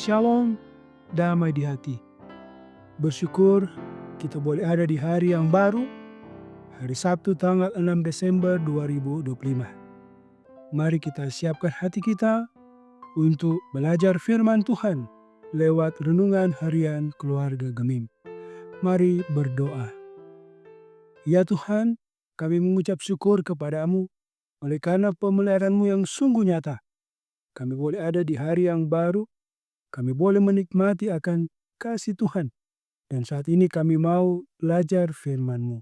shalom, damai di hati. Bersyukur kita boleh ada di hari yang baru, hari Sabtu tanggal 6 Desember 2025. Mari kita siapkan hati kita untuk belajar firman Tuhan lewat renungan harian keluarga Gemim. Mari berdoa. Ya Tuhan, kami mengucap syukur kepadamu oleh karena pemeliharaan-Mu yang sungguh nyata. Kami boleh ada di hari yang baru, kami boleh menikmati akan kasih Tuhan. Dan saat ini kami mau belajar firman-Mu.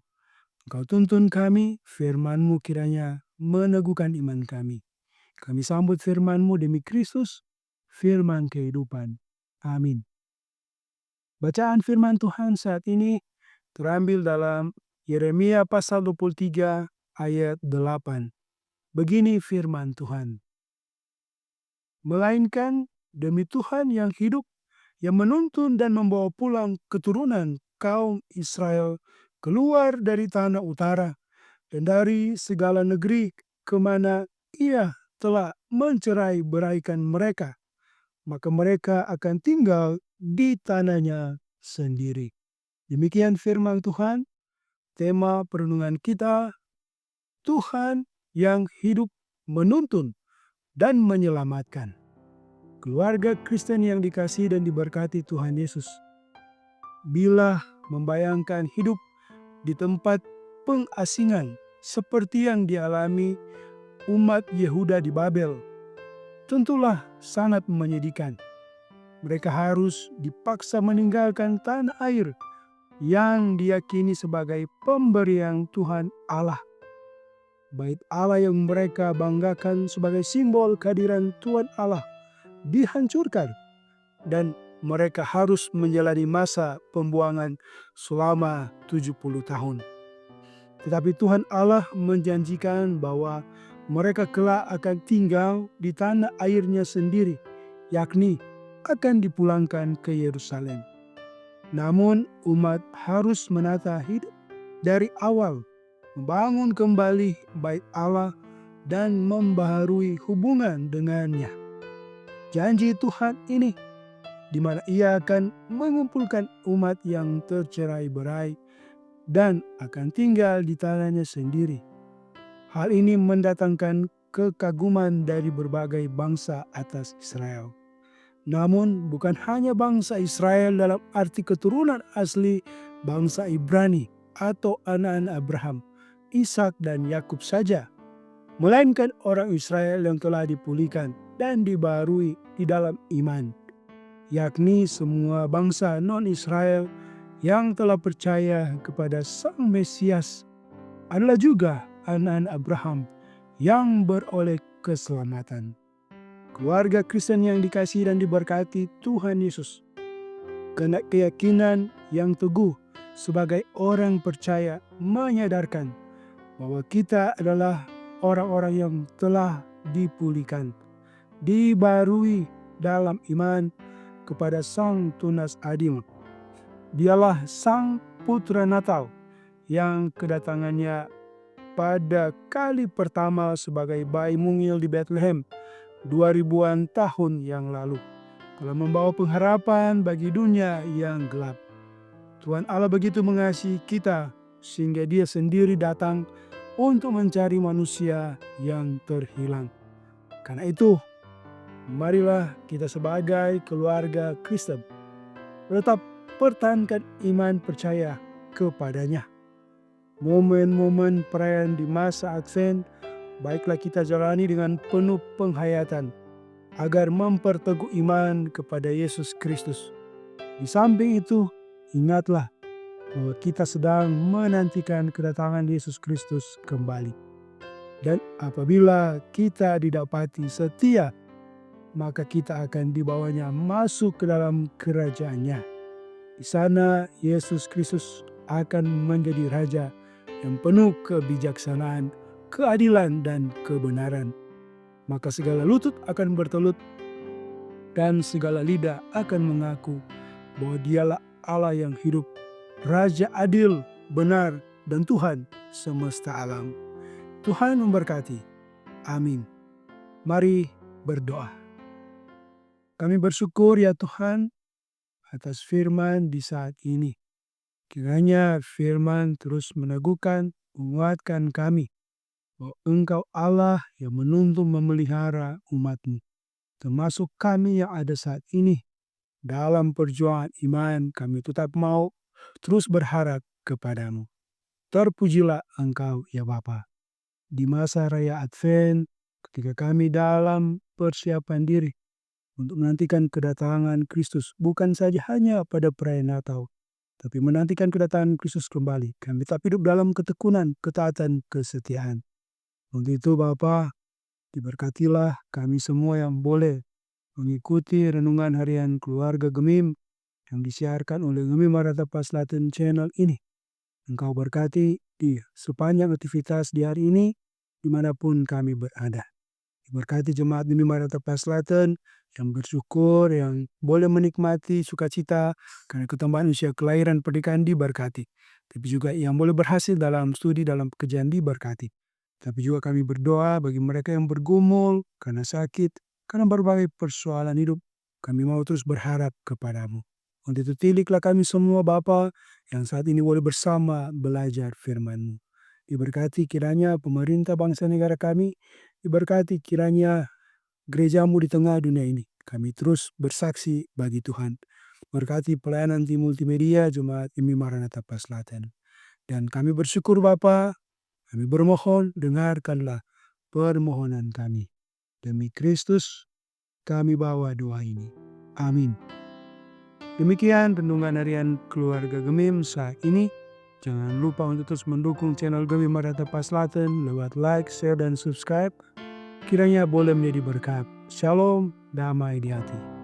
Engkau tuntun kami, firman-Mu kiranya meneguhkan iman kami. Kami sambut firman-Mu demi Kristus, firman kehidupan. Amin. Bacaan firman Tuhan saat ini terambil dalam Yeremia pasal 23 ayat 8. Begini firman Tuhan. Melainkan demi Tuhan yang hidup, yang menuntun dan membawa pulang keturunan kaum Israel keluar dari tanah utara dan dari segala negeri kemana Ia telah mencerai beraikan mereka, maka mereka akan tinggal di tanahnya sendiri. Demikian firman Tuhan. Tema perenungan kita, Tuhan yang hidup menuntun dan menyelamatkan. Keluarga Kristen yang dikasihi dan diberkati Tuhan Yesus, bila membayangkan hidup di tempat pengasingan seperti yang dialami umat Yehuda di Babel, tentulah sangat menyedihkan. Mereka harus dipaksa meninggalkan tanah air yang diyakini sebagai pemberian Tuhan Allah. Bait Allah yang mereka banggakan sebagai simbol kehadiran Tuhan Allah dihancurkan dan mereka harus menjalani masa pembuangan selama 70 tahun. Tetapi Tuhan Allah menjanjikan bahwa mereka kelak akan tinggal di tanah airnya sendiri, yakni akan dipulangkan ke Yerusalem. Namun umat harus menata hidup dari awal, membangun kembali bait Allah dan membaharui hubungan dengannya. Janji Tuhan ini, di mana Ia akan mengumpulkan umat yang tercerai-berai dan akan tinggal di tanahnya sendiri. Hal ini mendatangkan kekaguman dari berbagai bangsa atas Israel. Namun bukan hanya bangsa Israel dalam arti keturunan asli bangsa Ibrani atau anak-anak Abraham, Ishak dan Yakub saja, melainkan orang Israel yang telah dipulihkan dan dibaharui di dalam iman, yakni semua bangsa non-Israel yang telah percaya kepada Sang Mesias adalah juga anak-anak Abraham yang beroleh keselamatan. Keluarga Kristen yang dikasihi dan diberkati Tuhan Yesus, karena keyakinan yang teguh sebagai orang percaya menyadarkan bahwa kita adalah orang-orang yang telah dipulihkan, dibaharui dalam iman kepada Sang Tunas Adil. Dialah Sang Putra Natal yang kedatangannya pada kali pertama sebagai bayi mungil di Bethlehem 2000-an tahun yang lalu, telah membawa pengharapan bagi dunia yang gelap. Tuhan Allah begitu mengasihi kita sehingga Dia sendiri datang untuk mencari manusia yang terhilang. Karena itu, marilah kita sebagai keluarga Kristen tetap pertahankan iman percaya kepadanya. Momen-momen perayaan di masa Advent, baiklah kita jalani dengan penuh penghayatan agar memperteguh iman kepada Yesus Kristus. Di samping itu, ingatlah bahwa kita sedang menantikan kedatangan Yesus Kristus kembali. Dan apabila kita didapati setia, maka kita akan dibawanya masuk ke dalam kerajaan-Nya. Di sana Yesus Kristus akan menjadi Raja yang penuh kebijaksanaan, keadilan dan kebenaran. Maka segala lutut akan bertelut dan segala lidah akan mengaku bahwa Dialah Allah yang hidup, Raja adil, benar, dan Tuhan semesta alam. Tuhan memberkati. Amin. Mari berdoa. Kami bersyukur ya Tuhan atas firman di saat ini. Kiranya firman terus meneguhkan, menguatkan kami bahwa Engkau Allah yang menuntun memelihara umat-Mu, termasuk kami yang ada saat ini. Dalam perjuangan iman kami tetap mau terus berharap kepadamu. Terpujilah Engkau ya Bapa. Di masa raya Advent, ketika kami dalam persiapan diri untuk menantikan kedatangan Kristus, bukan saja hanya pada perayaan Natal, tapi menantikan kedatangan Kristus kembali. Kami tetap hidup dalam ketekunan, ketaatan, kesetiaan. Untuk itu Bapa, diberkatilah kami semua yang boleh mengikuti renungan harian keluarga Gemim yang disiarkan oleh Gemim Maranatha Selatan Channel ini. Engkau berkati di sepanjang aktivitas di hari ini, dimanapun kami berada. Diberkati jemaat Gemim Maranatha Selatan yang bersyukur, yang boleh menikmati sukacita karena ketambahan usia kelahiran pernikahan diberkati. Tapi juga yang boleh berhasil dalam studi, dalam pekerjaan diberkati. Tapi juga kami berdoa bagi mereka yang bergumul karena sakit, karena berbagai persoalan hidup. Kami mau terus berharap kepadamu. Untuk itu tiliklah kami semua Bapa yang saat ini boleh bersama belajar firman-Mu. Diberkati kiranya pemerintah bangsa negara kami, diberkati kiranya gerejamu di tengah dunia ini. Kami terus bersaksi bagi Tuhan. Berkati pelayanan tim multimedia Jemaat Gemim Maranatha Selatan. Dan kami bersyukur Bapa, kami bermohon dengarkanlah permohonan kami. Demi Kristus kami bawa doa ini. Amin. Demikian renungan harian keluarga Gemim saat ini. Jangan lupa untuk terus mendukung channel Gemim Maranatha Selatan lewat like, share, dan subscribe. Kiranya boleh menjadi berkat. Shalom, damai di hati.